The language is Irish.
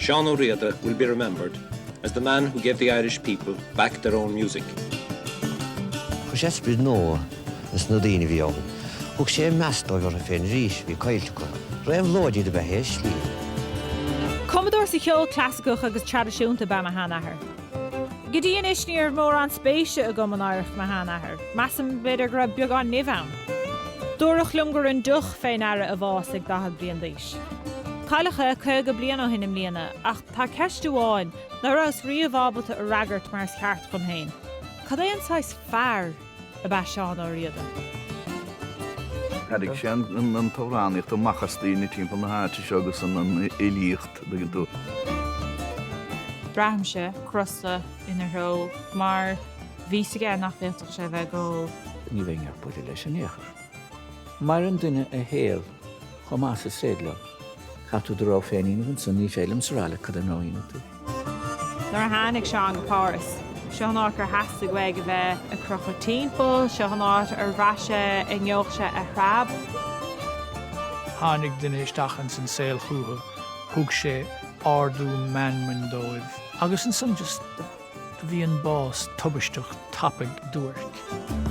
Seán Ó Riada will be remembered as the man who gave the Irish people back their own music. Chus esbryd nó ys na daoine bhí ann. Thug sé meastáil ar a féin rís bhí cailteacha. Raibh lóidí de bheith slí. Commodore sa cheol clásicach agus tradiisiúnta ba ma Sheanathair. Go dtí inis níor mór an spéise a go an áireach ma Sheanathair. Massam beidir gur beagán nimheann. Dúrach lungur an duch féin ara a bhás ag 10 bliain d'aois. Caillecha chuig go blian ó hinnim líana ach tá ceistúáin nar as riamh ábalta a ragart mar cheart chun hain. Cad é an sais fearr a bheith Seán Ó Riada? Hadig sé an tóráníocht ó machchastíí timp na háte agus an éilíocht do dú. Braham se crusta inar ró mar bhí aige nach féach sé bheith go. Ní bhéingar buide leis an éair. Mar an duine a héal chomás is réadla. Chatú do rá féinine san ní félum sarála cad an áine tú. Nar a hánig Seán go páras. Seán áit gur heasta go bheith a crocha timpeall, Seán áit ar bhreise i ngeochse a chrab. Hánig duine isteachchan san saol chútha, thug sé ardú manman dóibh. Agus an son just bhí an bás tubaistech tapig dúirt.